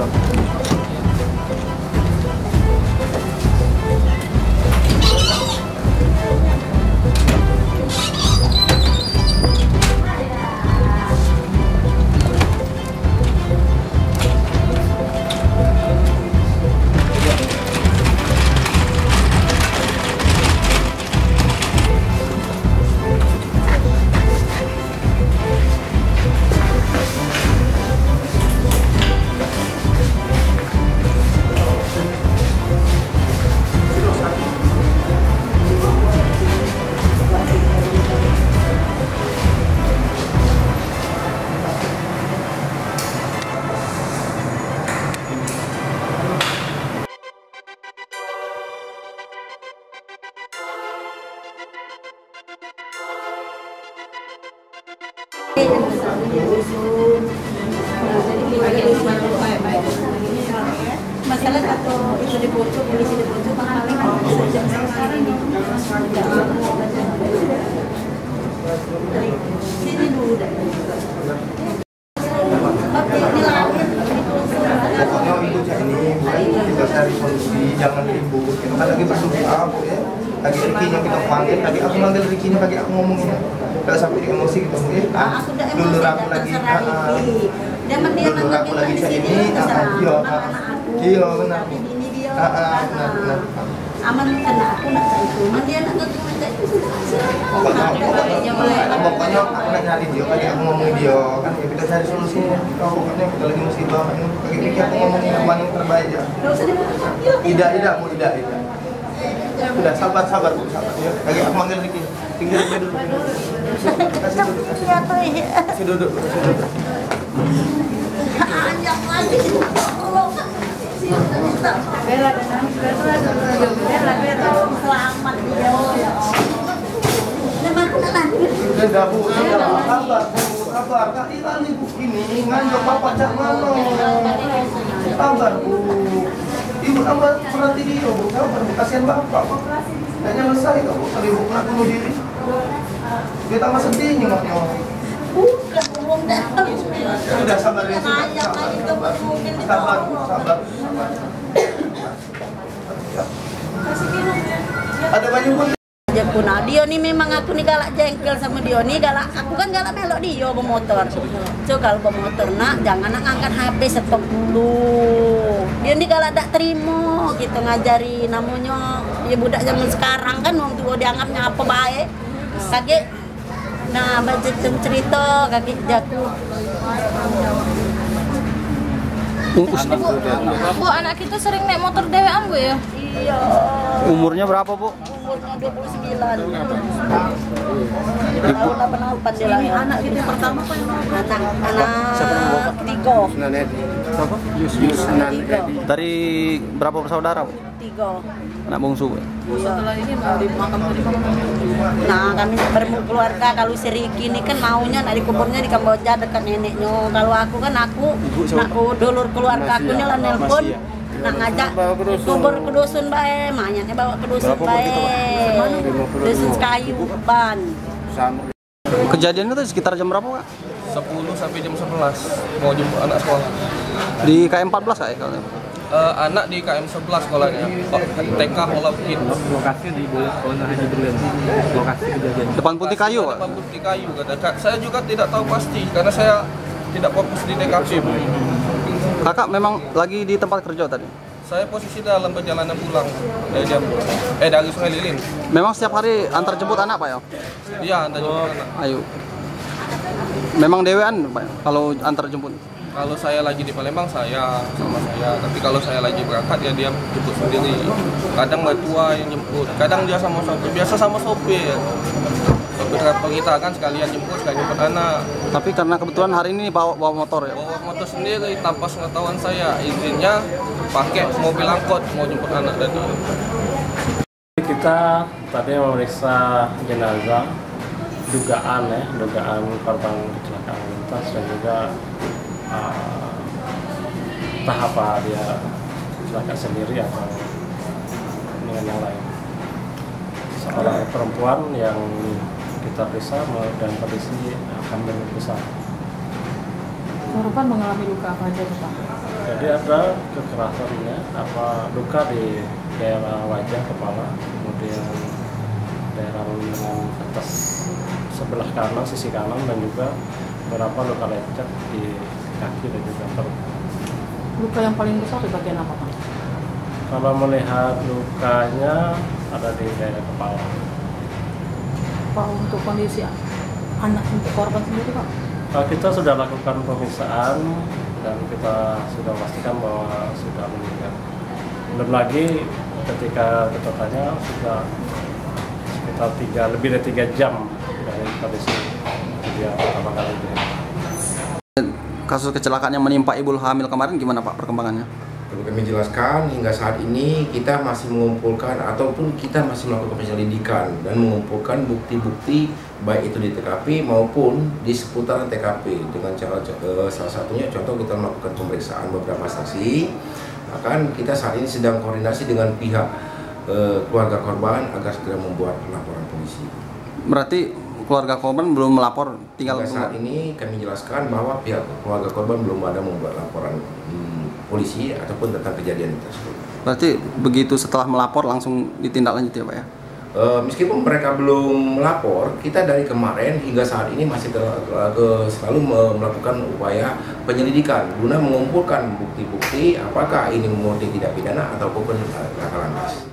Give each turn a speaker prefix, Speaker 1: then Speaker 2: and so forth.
Speaker 1: pulang.
Speaker 2: Masalah atau itu dibocor, polisi dibocor, paling sejam sekarang ini sini dulu dah.
Speaker 1: Pokoknya ibu ini kita cari solusi, jangan ribut. Kita kan lagi berdoa, Bu ya. Lagi Rikinya kita panggil, tadi aku manggil Rikinya, tadi aku ngomongin. Kalau sampai emosi gitu, ya. Dulu aku lagi, dulu aku lagi saya ini, iya benar. Benar.
Speaker 2: Aman kena aku nak itu, dia nak minta itu sudah
Speaker 1: pokoknya aku nak nyari dia, tadi aku ngomongin dia kan ya kita cari solusinya. Pokoknya kita lagi musibah ini, lagi Riki aku ngomongin apa yang terbaik ya. Tidak Bu, tidak. Sudah sabar Bu, sabar ya. Lagi aku manggil Riki, tinggal dulu. Kasih duduk.
Speaker 2: Bella selamat dia.
Speaker 1: Sudah Bu, sabar. Kak Ilan ibu ini nganjok bapak cak mano. Sabar Bu. Ibu tambah perhati dia Bu, sabar Bu, kasihan bapak. Kayaknya selesai kok Bu, kalau ibu kena bunuh diri. Dia tambah sedih nih maknya.
Speaker 2: Bukan, belum datang.
Speaker 1: Sudah sabar ya, sabar. Ada banyak pun.
Speaker 2: Ya pun dia nih memang aku nih galak jengkel sama dia nih galak. Aku kan galak melok dia bermotor. So kalau bermotor nak jangan nak angkat HP stop dulu. Dia nih galak tak terima gitu ngajari namanya ya budak zaman sekarang kan wong tua dianggapnya apa baik. Kaget. Nah, baca cerita kaki jatuh.
Speaker 3: Bu, anak kita sering naik motor dewean Bu ya?
Speaker 2: Iya.
Speaker 4: Umurnya berapa Bu?
Speaker 2: Umurnya 29. Tahun 88 dia lahir. Anak kita yang pertama apa yang anak tiga.
Speaker 4: Siapa?
Speaker 2: Yusnan.
Speaker 4: Dari berapa bersaudara Bu?
Speaker 2: 3.
Speaker 4: Anak bungsu Bu?
Speaker 3: Setelah ini mau dimakamkan di mana?
Speaker 2: Nah, kami berkeluarga kalau si Riki ini kan maunya nak dikuburnya di Kamboja dekat neneknya. Kalau aku kan aku dulur keluarga aku nih lah nelpon nak ngajak kubur ke dusun bae, maknya bawa ke dusun bae. Dusun kayu ban.
Speaker 4: Kejadian itu sekitar jam berapa Kak?
Speaker 5: 10 sampai jam 11 mau jemput anak sekolah.
Speaker 4: Di KM14 Kak ya?
Speaker 5: Anak di KM 11 sekolahnya, TK Olah Bukit.
Speaker 6: Lokasi di Sekolah Haji Berlian. Lokasi kejadian.
Speaker 4: Depan Putih Kayu Pak?
Speaker 5: Depan Putih Kayu kata Kak. Saya juga tidak tahu pasti karena saya tidak fokus di TKP.
Speaker 4: Kakak memang lagi di tempat kerja tadi?
Speaker 5: Saya posisi dalam perjalanan pulang dari Sungai Lilin.
Speaker 4: Memang setiap hari antar jemput anak Pak ya?
Speaker 5: Iya, antar jemput anak.
Speaker 4: Ayo. Memang dewean Pak kalau antar jemput?
Speaker 5: Kalau saya lagi di Palembang saya sama saya, tapi kalau saya lagi berangkat ya dia jemput sendiri. Kadang mertua yang jemput, kadang dia sama sopir, biasa sama sopir. Sopir travel kita kan sekalian jemput anak.
Speaker 4: Tapi karena kebetulan hari ini bawa motor ya?
Speaker 5: Bawa motor sendiri tanpa pengetahuan saya, izinnya pakai mobil angkot mau jemput anak tadi.
Speaker 6: Kita tadi memeriksa jenazah dugaan korban kecelakaan lintas dan juga entah apa dia kecelakaan sendiri atau dengan yang lain. Seorang perempuan yang kita periksa dan kondisi akan besar.
Speaker 3: Korban mengalami luka apa aja Pak?
Speaker 7: Jadi ada kekerasannya, luka di daerah wajah, kepala, kemudian daerah lengan atas sebelah kanan, sisi kanan, dan juga beberapa luka lecet di kaki dan juga perut.
Speaker 3: Luka yang paling besar di bagian apa, Pak?
Speaker 7: Kalau melihat lukanya ada di daerah kepala.
Speaker 3: Pak, untuk kondisi anak untuk korban sendiri, Pak?
Speaker 7: Kita sudah lakukan pemeriksaan dan kita sudah pastikan bahwa sudah meninggal. Belum lagi ketika kita tanya sudah sekitar lebih dari 3 jam dari kondisi dia pertama kali ini.
Speaker 4: Kasus kecelakaan yang menimpa ibu hamil kemarin gimana Pak perkembangannya?
Speaker 8: Perlu kami jelaskan, hingga saat ini kita masih mengumpulkan ataupun kita masih melakukan penyelidikan dan mengumpulkan bukti-bukti baik itu di TKP maupun di seputaran TKP dengan cara salah satunya contoh kita melakukan pemeriksaan beberapa saksi. Bahkan kita saat ini sedang koordinasi dengan pihak keluarga korban agar segera membuat laporan polisi.
Speaker 4: Berarti keluarga korban belum melapor, tinggal
Speaker 8: saat ini kami jelaskan bahwa pihak keluarga korban belum ada membuat laporan polisi ataupun tentang kejadian tersebut.
Speaker 4: Berarti begitu setelah melapor langsung ditindaklanjuti ya Pak ya?
Speaker 8: Meskipun mereka belum melapor, kita dari kemarin hingga saat ini masih selalu melakukan upaya penyelidikan guna mengumpulkan bukti-bukti apakah ini murni tidak pidana ataupun laka lantas.